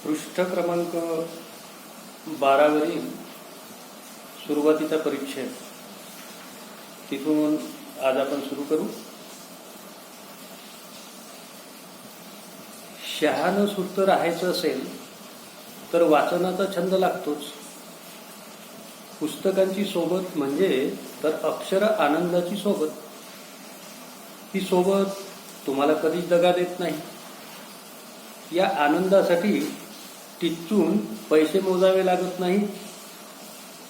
पृष्ठ क्रमांक 12 वरील सुरुवातीचा परिच्छेद तिथून आज आपण सुरू करू. शहाणं सुस्त राहायचं असेल तर वाचनाचा छंद लागतोच. पुस्तकांची सोबत म्हणजे तर अक्षर आनंदाची सोबत. ही सोबत तुम्हाला कधीच दगा देत नाही. या आनंदासाठी टिचून पैसे मोजावे लागत नाही.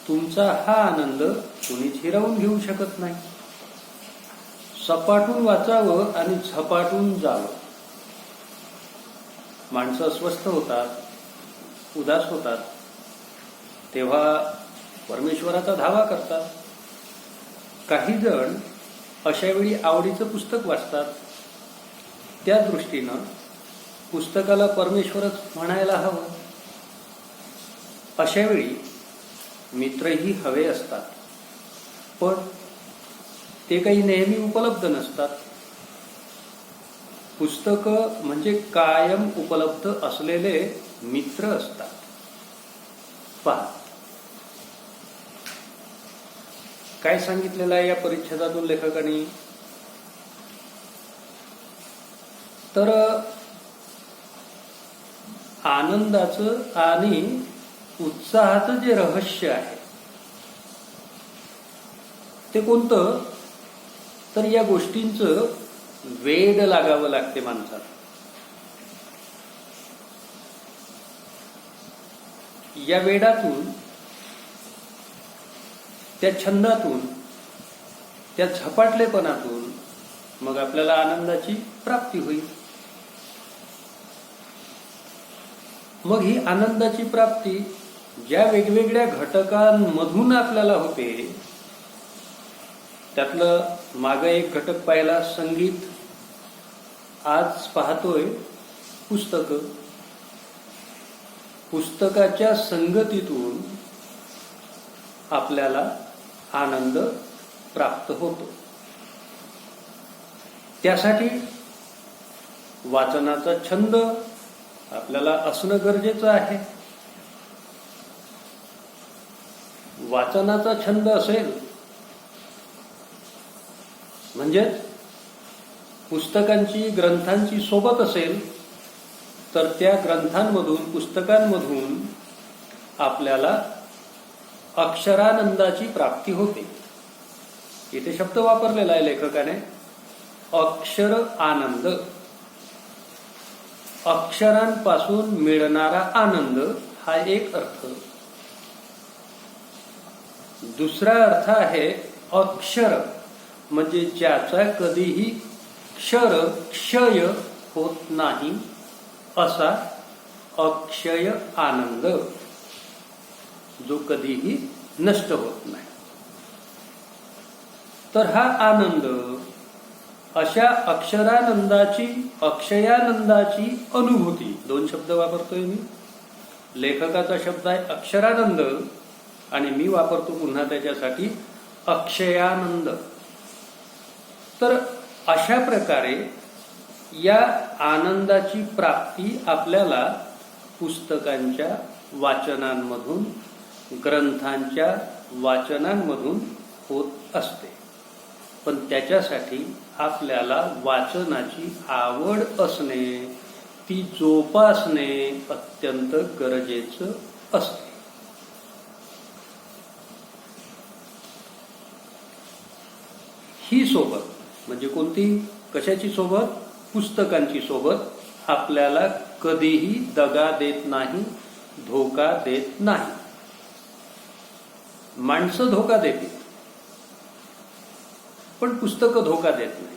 तुमचा हा आनंद कुणीच हिरावून घेऊ शकत नाही. सपाटून वाचावं आणि झपाटून जावं. माणसं अस्वस्थ होतात, उदास होतात, तेव्हा परमेश्वराचा धावा करतात. काही जण अशा वेळी आवडीचं पुस्तक वाचतात. त्या दृष्टीनं पुस्तकाला परमेश्वरच म्हणायला हवं. अशा वेळी मित्रही हवे असतात, पण ते काही नेहमी उपलब्ध नसतात. पुस्तकं म्हणजे कायम उपलब्ध असलेले मित्र असतात. पहा काय सांगितलेलं आहे या परिच्छेदातून लेखकांनी. तर आनंदाचं आणि उत्साहाचं जे रहस्य आहे ते कोणतं, तर या गोष्टींचं वेड लागावं लागते माणसाला. या वेडातून, त्या छंदातून, त्या झपाटलेपणातून मग आपल्याला आनंदाची प्राप्ती होईल. मग ही आनंदाची प्राप्ती ज्या वेगवेगळ्या घटकांमधून आपल्याला होते, त्यातलं मागं एक घटक पाहिला संगीत, आज पाहतोय पुस्तकं. पुस्तकाच्या संगतीतून आपल्याला आनंद प्राप्त होतो. त्यासाठी वाचनाचा छंद आपल्याला असणं गरजेचं आहे. वाचनाचा छंद असेल म्हणजेच पुस्तकांची, ग्रंथांची सोबत असेल तर त्या ग्रंथांमधून, पुस्तकांमधून आपल्याला अक्षरानंदाची प्राप्ती होते. इथे शब्द वापरलेला आहे लेखकाने, अक्षर आनंद. अक्षरांपासून मिळणारा आनंद हा एक अर्थ. दुसरा अर्थ आहे अक्षर, म्हणजे ज्याचा कधीही क्षय होत नाही असा अक्षय आनंद, जो कधीही नष्ट होत नाही. तर हा आनंद अशा अक्षरानंदाची, अक्षयानंदाची अनुभूती. दोन शब्द वापरतोय मी. लेखकाचा शब्द आहे अक्षरानंद आणि मी वापरतो पुन्हा त्याच्यासाठी अक्षयानंद. तर अशा प्रकारे या आनंदाची प्राप्ती आपल्याला पुस्तकांच्या वाचनांमधून, ग्रंथांच्या वाचनांमधून होत असते. पण त्याच्यासाठी आपल्याला वाचनाची आवड असणे, ती जोपासणे अत्यंत गरजेचं असते. ही सोबत म्हणजे कोणती, कशाची सोबत? पुस्तकांची सोबत आपल्याला कधीही दगा देत नाही, धोका देत नाही. माणसं धोका देतील पण पुस्तकं धोका देत नाही.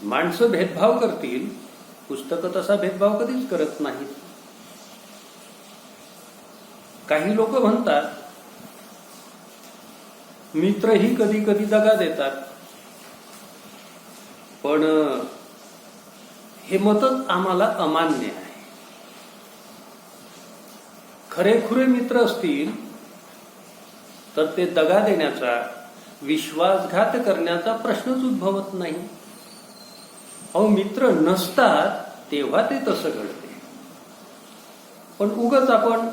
माणसं भेदभाव करतील, पुस्तकं तसा भेदभाव कधीच करत नाही. काही लोक म्हणतात मित्रही कधी कधी दगा देतात, पण हे मतच आम्हाला अमान्य आहे. खरेखुरे मित्र असतील तर ते दगा देण्याचा, विश्वासघात करण्याचा प्रश्नच उद्भवत नाही. अहो मित्र नसतात तेव्हा ते तसं घडते. पण उगाच आपण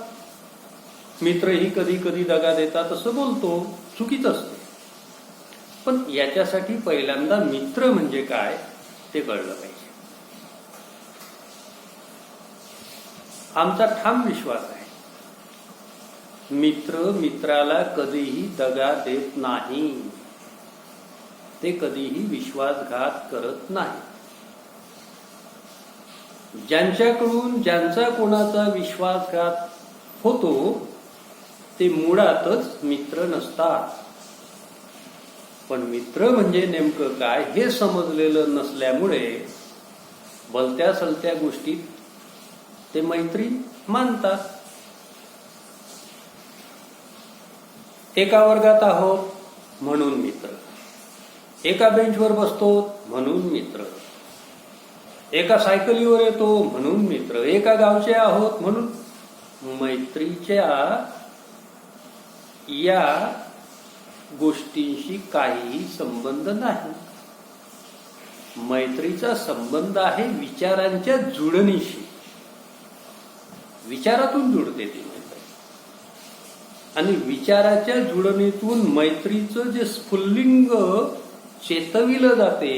मित्रही कधी कधी दगा देतात असं बोलतो, चुकीच असते. पण याच्यासाठी पहिल्यांदा मित्र म्हणजे काय ते कळलं पाहिजे. आमचा ठाम विश्वास आहे, मित्र मित्राला कधीही दगा देत नाही, ते कधीही विश्वासघात करत नाही. ज्यांच्याकडून ज्यांचा कोणाचा विश्वासघात होतो ते मुळातच मित्र नसतात. पण मित्र म्हणजे नेमकं काय हे समजलेलं नसल्यामुळे भलत्या सलत्या गोष्टीत ते मैत्री मानतात. एका वर्गात आहोत म्हणून मित्र, एका बेंचवर बसतो म्हणून मित्र, एका सायकलीवर येतो म्हणून मित्र, एका गावचे आहोत म्हणून. मैत्रीच्या या गोष्टींशी काहीही संबंध नाही. मैत्रीचा संबंध आहे विचारांच्या जुळणीशी. विचारातून जुळते ती मैत्री, आणि विचाराच्या जुळणीतून मैत्रीचं जे स्फुल्लिंग चेतविलं जाते,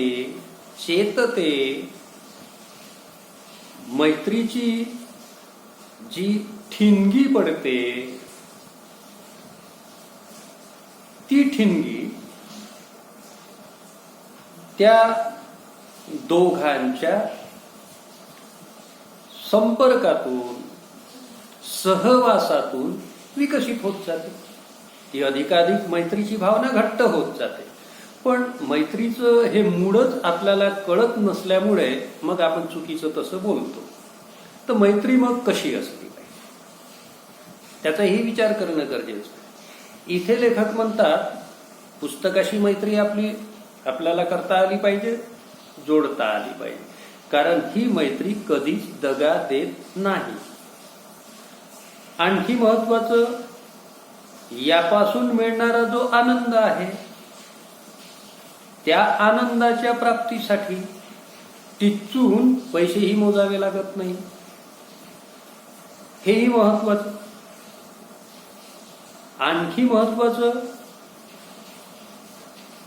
चेतते, मैत्रीची जी ठिणगी पडते ती ठिणगी त्या दोघांच्या संपर्कातून, सहवासातून विकसित होत जाते. ती अधिकाधिक मैत्रीची भावना घट्ट होत जाते. पण मैत्रीचं हे मूळच आपल्याला कळत नसल्यामुळे मग आपण चुकीचं तसं बोलतो. तर मैत्री मग कशी असली पाहिजे त्याचाही विचार करणं गरजेचं आहे. इथे लेखक म्हणतात पुस्तकाशी मैत्री आपल्याला करता आली पाहिजे, जोडता आली पाहिजे. कारण ही मैत्री कधीच दगा देत नाही. आणखी महत्वाचं, यापासून मिळणारा जो आनंद आहे त्या आनंदाच्या प्राप्तीसाठी टिचून पैसेही मोजावे लागत नाही. हेही महत्वाचं. आणखी महत्वाचं,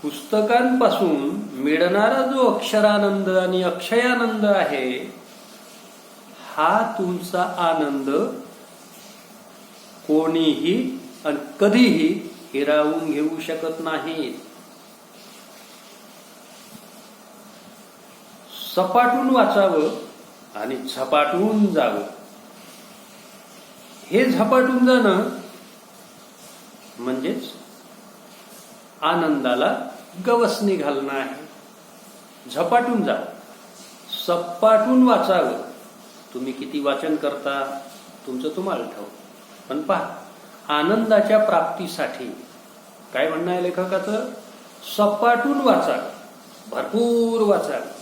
पुस्तकांपासून मिळणारा जो अक्षरानंद आणि अक्षयानंद आहे हा तुमचा आनंद कोणीही आणि कधीही हिरावून घेऊ शकत नाही. सपाटून वाचावं आणि झपाटून जावं. हे झपाटून जाणं म्हणजेच आनंदाला गवसणी घालणं आहे. झपाटून जावं, सपाटून वाचावं. तुम्ही किती वाचन करता तुमचं तुम्हाला ठाऊक. पण पहा, आनंदाच्या प्राप्तीसाठी काय म्हणणं आहे लेखकाचं? सपाटून वाचावं, भरपूर वाचावं,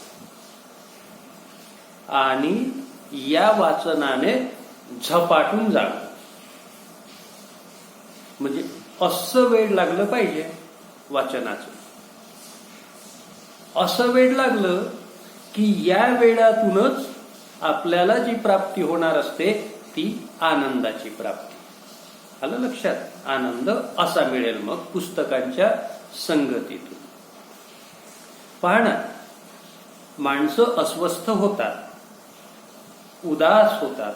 आणि या वाचनाने झपाटून जावं. म्हणजे असं वेळ लागलं पाहिजे वाचनाचं. असं वेळ लागलं की या वेळातूनच आपल्याला जी प्राप्ती होणार असते ती आनंदाची प्राप्ती. आलं लक्षात? आनंद असा मिळेल मग पुस्तकांच्या संगतीतून. पहा ना, माणसं अस्वस्थ होतात, उदास होतात.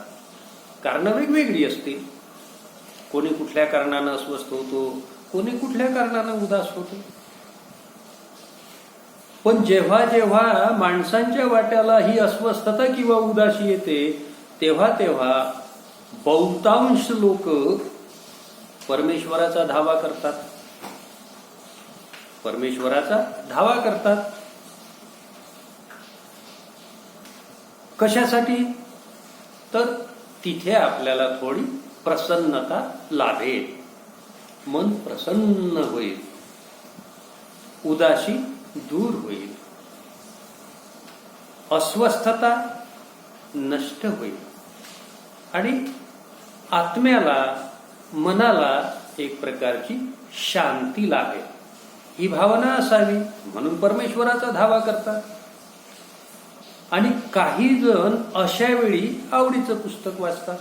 कारणं वेगवेगळी असतील. कोणी कुठल्या कारणानं अस्वस्थ होतो, कोणी कुठल्या कारणानं उदास होतो. पण जेव्हा जेव्हा माणसांच्या वाट्याला ही अस्वस्थता किंवा उदासी येते तेव्हा तेव्हा बहुतांश लोक परमेश्वराचा धावा करतात. परमेश्वराचा धावा करतात. कशासाठी? तर तिथे आपल्याला थोडी प्रसन्नता लाभेल, मन प्रसन्न होईल, उदासी दूर होईल, अस्वस्थता नष्ट होईल आणि आत्म्याला, मनाला एक प्रकारची शांती लाभेल. ही भावना असावी म्हणून परमेश्वराचा धावा करतात. आणि काही जण अशा वेळी आवडीचं पुस्तक वाचतात.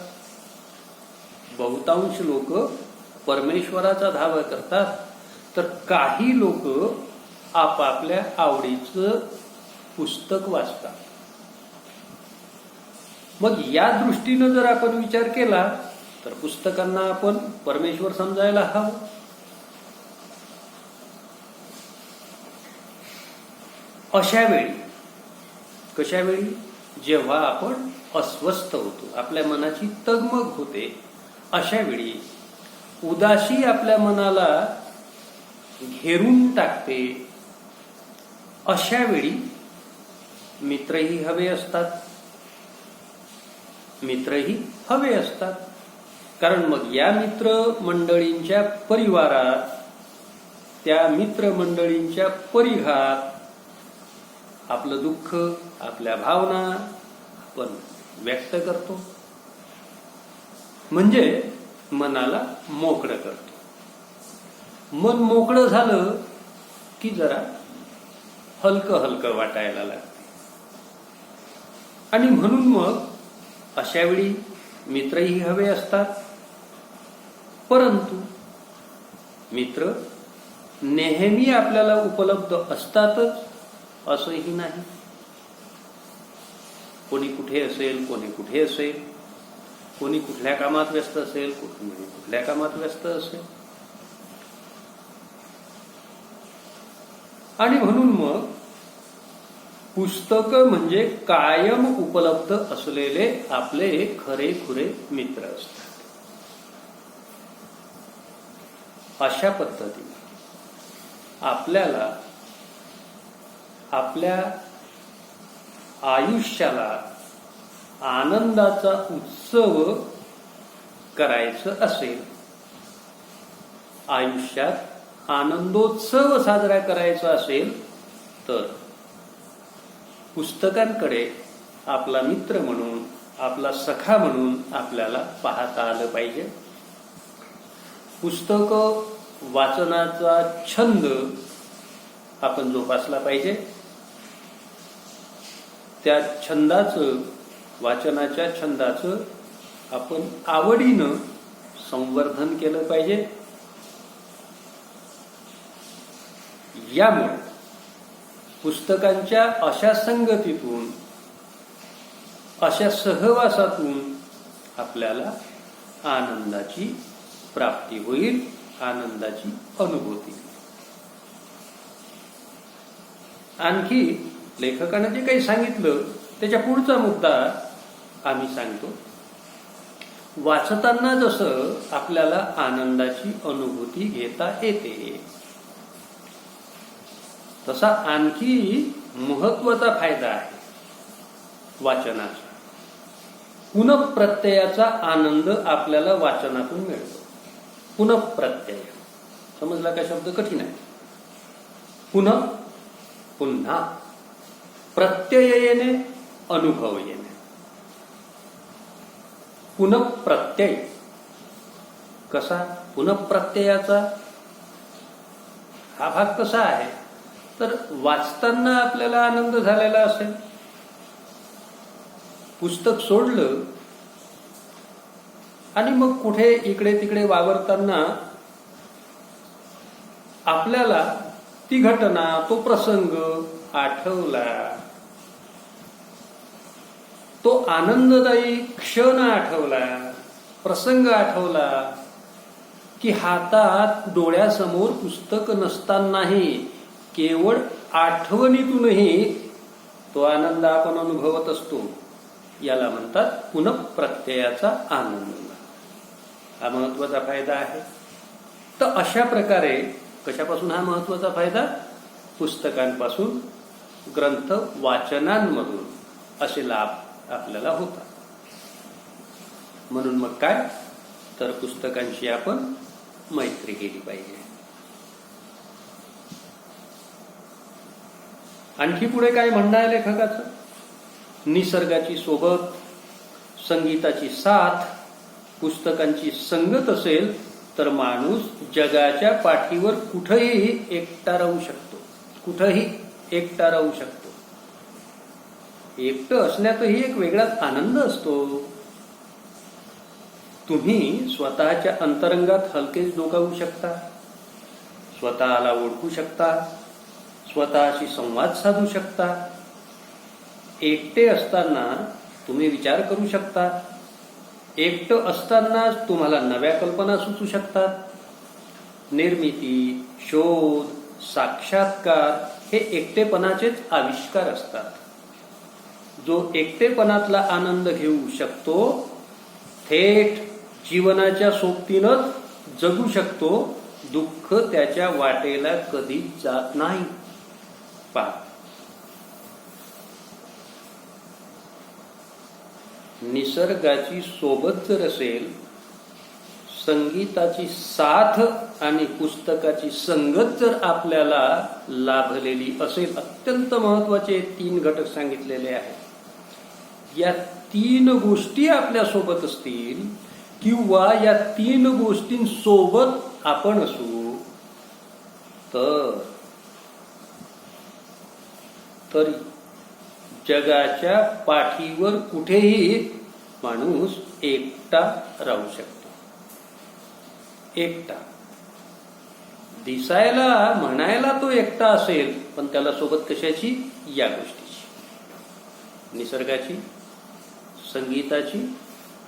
बहुतांश लोक परमेश्वराचा धावा करतात, तर काही लोक आपापल्या आवडीचं पुस्तक वाचतात. मग या दृष्टीनं जर आपण विचार केला तर पुस्तकांना आपण परमेश्वर समजायला हवं. अशा वेळी, कशा वेळी, जेव्हा आपण अस्वस्थ होतो, आपल्या मनाची तगमग होते, अशा वेळी उदासी आपल्या मनाला घेरून टाकते, अशा वेळी मित्रही हवे असतात. मित्रही हवे असतात, कारण मग या मित्रमंडळींच्या परिवारात, त्या मित्रमंडळींच्या परिघात आपलं दुःख, आपल्या भावना आपण व्यक्त करतो, म्हणजे मनाला मोकळं करतो. मन मोकळं झालं की जरा हलकं हलकं वाटायला लागते. आणि म्हणून मग अशा वेळी मित्रही हवे असतात. परंतु मित्र नेहमी आपल्याला उपलब्ध असतातच असंही नाही. कोणी कुठे असेल, कोणी कुठे असेल, कोणी कुठल्या कामात व्यस्त असेल, कोणी कुठल्या कामात व्यस्त असेल. आणि म्हणून मग पुस्तकं म्हणजे कायम उपलब्ध असलेले आपले खरेखुरे मित्र असतात. अशा पद्धतीने आपल्याला आपल्या आयुष्याला आनंदाचा उत्सव करायचं असेल, आयुष्यात आनंदोत्सव साजरा करायचा असेल, तर पुस्तकांकडे आपला मित्र म्हणून, आपला सखा म्हणून आपल्याला पाहता आलं पाहिजे. पुस्तकं वाचनाचा छंद आपण जोपासला पाहिजे. त्या छंदाचं, वाचनाच्या छंदाचं आपण आवडीनं संवर्धन केलं पाहिजे. यामुळे पुस्तकांच्या अशा संगतीतून, अशा सहवासातून आपल्याला आनंदाची प्राप्ती होईल, आनंदाची अनुभूती. आणखी लेखकानं जे काही सांगितलं त्याच्या पुढचा मुद्दा आम्ही सांगतो. वाचताना जसं आपल्याला आनंदाची अनुभूती घेता येते, तसा आणखी महत्वाचा फायदा आहे वाचनाचा. पुनःप्रत्ययाचा आनंद आपल्याला वाचनातून मिळतो. पुनःप्रत्यय समजला का? शब्द कठीण आहे. पुन्हा, पुन्हा, प्रत्यय येणे, अनुभव येणे. पुनःप्रत्यय कसा? पुनःप्रत्ययाचा हा भाग कसा आहे, तर वाचताना आपल्याला आनंद झालेला असेल, पुस्तक सोडलं आणि मग कुठे इकडे तिकडे वावरताना आपल्याला ती घटना, तो प्रसंग आठवला, तो आनंददायी क्षण आठवला, प्रसंग आठवला की हातात डोळ्यासमोर पुस्तक नसतानाही केवळ आठवणीतूनही तो आनंद आपण अनुभवत असतो. याला म्हणतात पुनःप्रत्ययाचा आनंद. हा महत्वाचा फायदा आहे. तर अशा प्रकारे कशापासून हा महत्वाचा फायदा? पुस्तकांपासून, ग्रंथ वाचनांमधून असे लाभ आपल्याला होतात. म्हणून मग काय, तर पुस्तकांशी आपण मैत्री केली पाहिजे. आणखी पुढे काय म्हणणं आहे लेखकाचं? निसर्गाची सोबत, संगीताची साथ, पुस्तकांची संगत असेल तर माणूस जगाच्या पाठीवर कुठेही एकटा राहू शकतो. कुठेही एकटा राहू शकतो. एकटं असण्यातही एक वेगळाच आनंद असतो. तुम्ही स्वतःच्या अंतरंगात हलकेच डोकावू शकता, स्वतःला ओळखू शकता, स्वतःशी संवाद साधू शकता. एकटे असताना तुम्ही विचार करू शकता. एकटं असताना तुम्हाला नव्या कल्पना सुचू शकतात. निर्मिती, शोध, साक्षात्कार हे एकटेपणाचेच आविष्कार असतात. जो एकटेपणातला आनंद घेऊ शकतो थेट जीवनाच्या सोबतीनंच जगू शकतो. दुःख त्याच्या वाटेला कधीच जात नाही. पहा, निसर्गाची सोबत जर असेल, संगीताची साथ आणि पुस्तकाची संगत जर आपल्याला लाभलेली असेल, अत्यंत महत्वाचे 3 घटक सांगितलेले आहेत. या 3 गोष्टी आपल्या सोबत असतील किंवा या 3 गोष्टींसोबत आपण असू तरी जगाच्या पाठीवर कुठेही माणूस एकटा राहू शकतो. एकटा दिसायला, म्हणायला तो एकटा असेल, पण त्याला सोबत कशाची? या गोष्टीची, निसर्गाची, संगीताची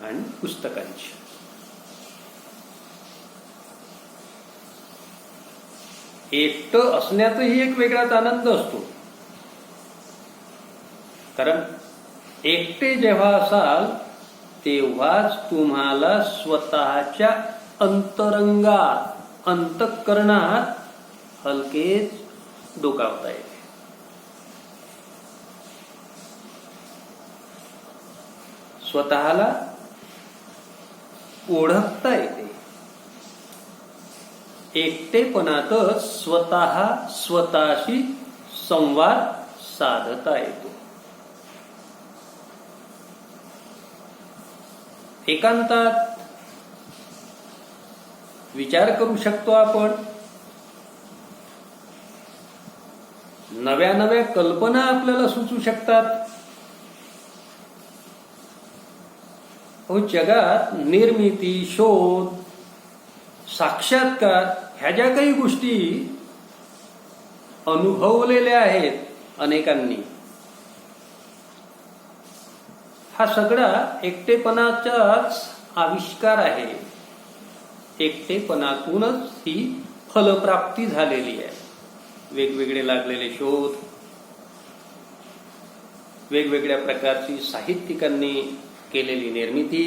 आणि पुस्तकांची. एकटं असण्यातही एक वेगळाच आनंद असतो. कारण एकटे जेव्हा असाल तेव्हाच तुम्हाला स्वतःच्या अंतरंगात, अंतःकरणात हलकेच डोकावता येते. स्वतःला ओळखता येते. एकटेपणातच स्वतःशी संवाद साधता येतो. एकांतात विचार करू शकतो आपण. नव्या नव्या कल्पना आपल्याला सुचू शकतात. जगात निर्मिती, शोध, साक्षात्कार ह्या ज्या काही गोष्टी अनुभवलेल्या आहेत अनेकांनी, हा सगळा एकटेपणाचाच आविष्कार आहे. एकटेपणातूनच ही फलप्राप्ती झालेली आहे. वेगवेगळे लागलेले शोध, वेगवेगळ्या प्रकारची साहित्यिकांनी केलेली निर्मिती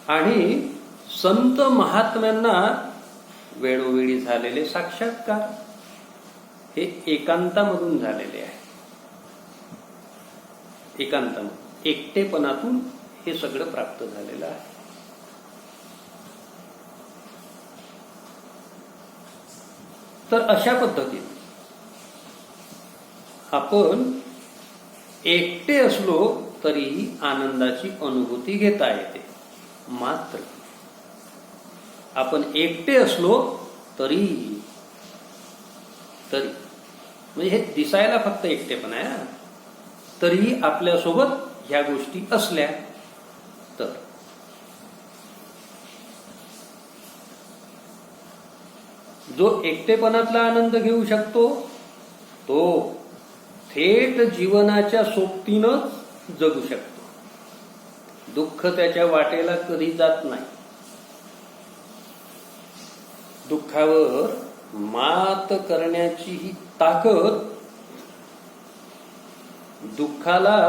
आणि संत महात्म्यांना वेळोवेळी झालेले साक्षात्कार हे एकांतामधून झालेले आहे. एकांतामधून, एकटेपणातून हे सगळं प्राप्त झालेलं आहे. तर अशा पद्धतीने आपण एकटे असलो तरीही आनंदाची अनुभूती घेता येते. मात्र आपण एकटे असलो तरी म्हणजे हे दिसायला फक्त एकटेपणा आहे, तरीही आपल्यासोबत ह्या गोष्टी असल्या तर जो एकटेपणातला आनंद घेऊ शकतो तो थेट जीवनाच्या सोबतीनंच जगू शकतो. दुःख त्याच्या वाटेला कधी जात नाही. दुःखावर मात करण्याची ही ताकद, दुःखाला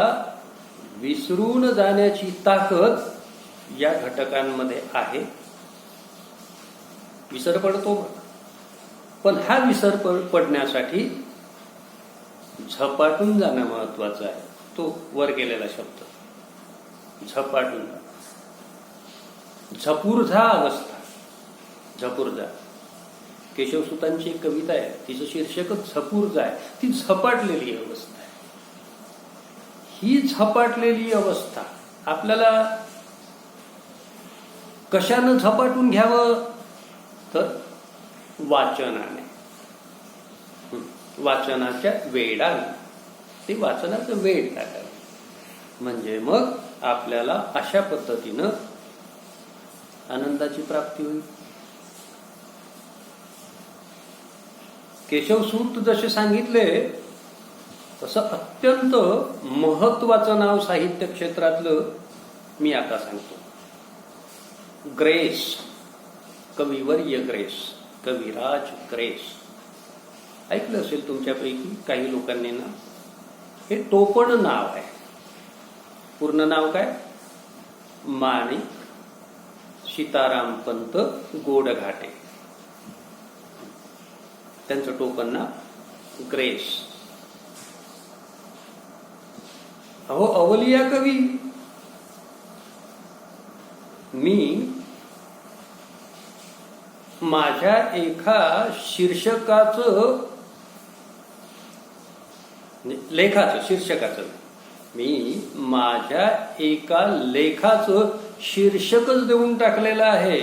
विसरून जाण्याची ताकद या घटकांमध्ये आहे. विसर पडतो, पण हा विसर पडण्यासाठी झपाटून जाणं महत्वाचं आहे. तो वर गेलेला शब्द झपाटून, झपुर्झा अवस्था. झपुर्झा केशवसुतांची एक कविता आहे, तिचं शीर्षकच झपुर्झा आहे. ती झपाटलेली अवस्था आहे. ही झपाटलेली अवस्था आपल्याला कशानं झपाटून घ्यावं तर वाचनाने, वाचनाच्या वेडाने. ते वाचनाचं वेड टाकावं म्हणजे मग आपल्याला अशा पद्धतीनं आनंदाची प्राप्ती होईल. केशवसूत जसे सांगितले तसं अत्यंत महत्वाचं नाव साहित्य क्षेत्रातलं मी आता सांगतो. ग्रेस, कविवर्य ग्रेस, कविराज ग्रेस. ऐकलं असेल तुमच्यापैकी काही लोकांनी ना. हे टोपण नाव आहे. पूर्ण नाव काय? माणिक सीताराम पंत गोडघाटे. त्यांचं टोपण नाव ग्रेस. अहो अवलिया कवी. मी माझ्या एका शीर्षकाचं मी माझ्या एका लेखाचं शीर्षकच देऊन टाकलेलं आहे.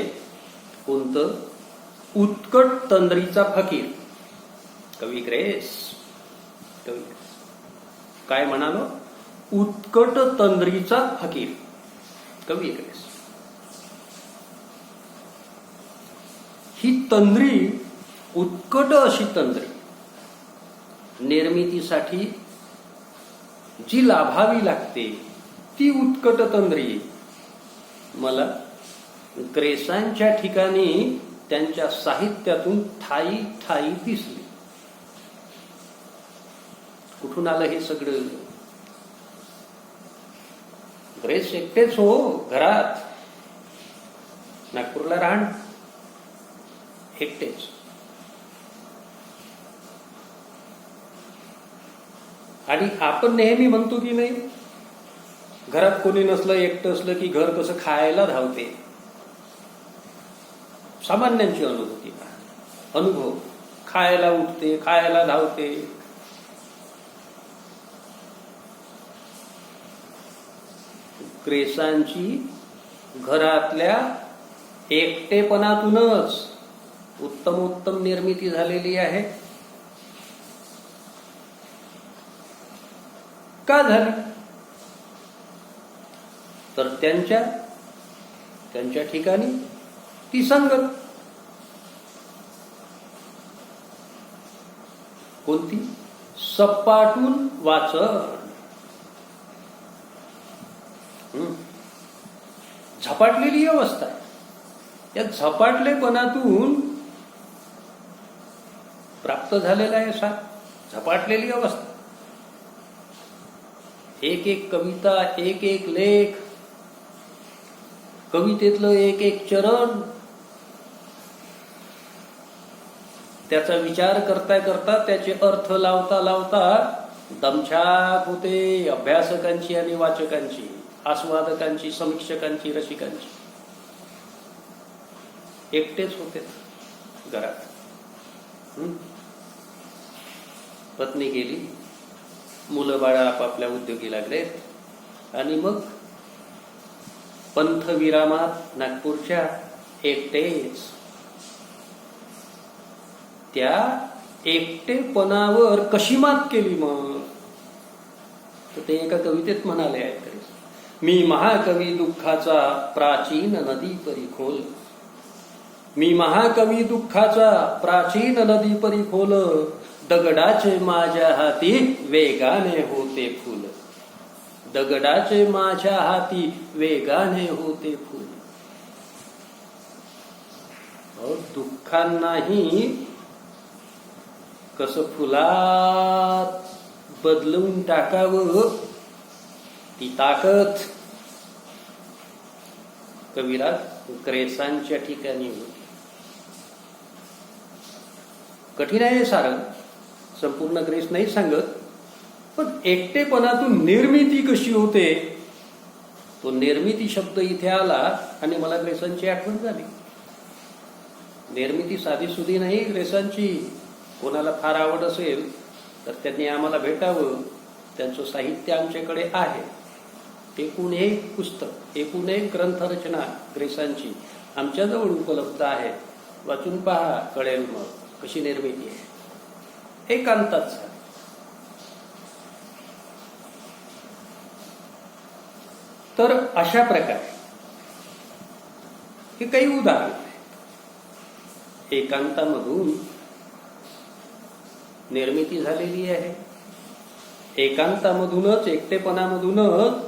कोणतं? उत्कट तंद्रीचा फकीर. कवी ग्रेस. कवी काय म्हणालो? उत्कट तंद्रीचा फकीर, कवी ग्रेस. ही तंद्री, उत्कट अशी तंद्री, निर्मितीसाठी जी लाभावी लागते ती उत्कट तंद्री मला ग्रेसांच्या ठिकाणी त्यांच्या साहित्यातून ठाई ठाई दिसली. कुठून आलं हे सगळं? ग्रेस एकटेच हो घरात, नागपूरला राहण एकटेच. आणि आपण नेहमी म्हणतो की नाही, घरात कोणी नसलं, एकटं असलं की घर कसं खायला धावते. सामान्यांची अनुभूती, अनुभव. खायला उठते, खायला धावते. ग्रेसांची घरातल्या एकटेपणातूनच उत्तम उत्तम निर्मिती झालेली आहे. का झाली? तर त्यांच्या ठिकाणी ती संगत. कोणती? सपाटून वाचन. झपाटलेली अवस्था. या झपाटलेपणातून प्राप्त झालेला आहे झपाटलेली अवस्था. एक एक कविता, एक एक लेख, कवितेतलं एक एक चरण, त्याचा विचार करता करता, त्याचे अर्थ लावता लावता दमछाक होते अभ्यासकांची आणि वाचकांची, आस्वादकांची, समीक्षकांची, रसिकांची. एकटेच होते घरात. पत्नी गेली, मुलं बाळा आपापल्या उद्योगी लागलेत, आणि मग पंथ विरामात नागपूरच्या एकटेच. त्या एकटेपणावर कशी मात केली मग? तर ते एका कवितेत म्हणाले आहेत. मी महाकवी दुःखाचा प्राचीन नदी परी खोल. मी महाकवी दुःखाचा प्राचीन नदी परी खोल. दगडाचे माझ्या हाती वेगाने होते फुल. दगडाचे माझ्या हाती वेगाने होते फुल. दुःखांनाही कसं फुलात बदलून टाकावं ती ताकद कविराज ग्रेसांच्या ठिकाणी होती. कठीण आहे सारं, संपूर्ण ग्रेस नाही सांगत, पण एकटेपणातून निर्मिती कशी होते तो निर्मिती शब्द इथे आला आणि मला ग्रेसांची आठवण झाली. निर्मिती साधी सुधी नाही ग्रेसांची. कोणाला फार आवड असेल तर त्यांनी आम्हाला भेटावं. त्यांचं साहित्य आमच्याकडे आहे. एकूण एक पुस्तक, एकूण एक ग्रंथरचना ग्रेसांची आमच्याजवळ उपलब्ध आहे. वाचून पहा, कळेल मग कशी निर्मिती आहे. एकांतात झाली. तर अशा प्रकारे हे काही उदाहरण आहे. एकांतामधून निर्मिती झालेली आहे. एकांतामधूनच, एकटेपणामधूनच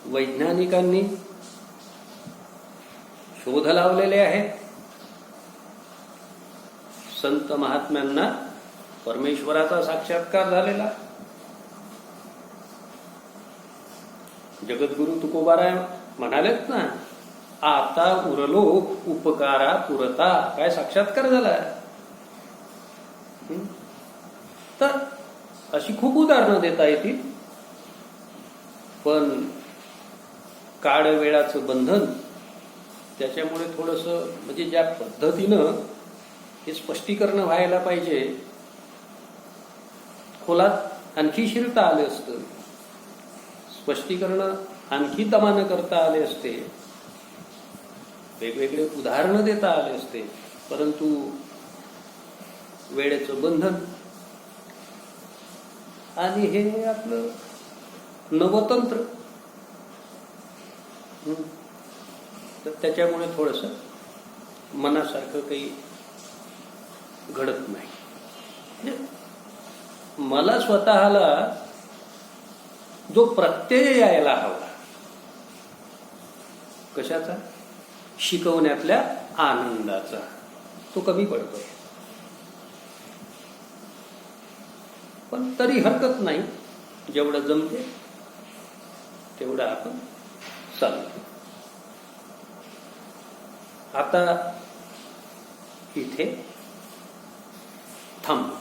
वैज्ञानिकांनी शोध लावलेले आहेत. संत महात्म्यांना परमेश्वराचा साक्षात्कार झालेला. जगद्गुरु तुकोबाराय म्हणालेत ना, आता उरलो उपकारा पुरता. काय साक्षात्कार झाला. तर अशी खूप उदाहरणं देता येतील, पण काळ वेळाचं बंधन, त्याच्यामुळे थोडंसं म्हणजे ज्या पद्धतीनं हे स्पष्टीकरण व्हायला पाहिजे, खोलात आणखी शिरता आले असतं, स्पष्टीकरण आणखी दमानं करता आले असते, वेगवेगळे उदाहरणं देता आले असते, परंतु वेळेचं बंधन आणि हे आपलं नवतंत्र, तर त्याच्यामुळे थोडस मनासारखं काही घडत नाही. म्हणजे मला स्वतःला जो प्रत्यय यायला हवा, कशाचा? शिकवण्यातल्या आनंदाचा, तो कमी पडतोय. पण तरी हरकत नाही, जेवढं जमते तेवढं आपण चालतो. आता इथे थांबू.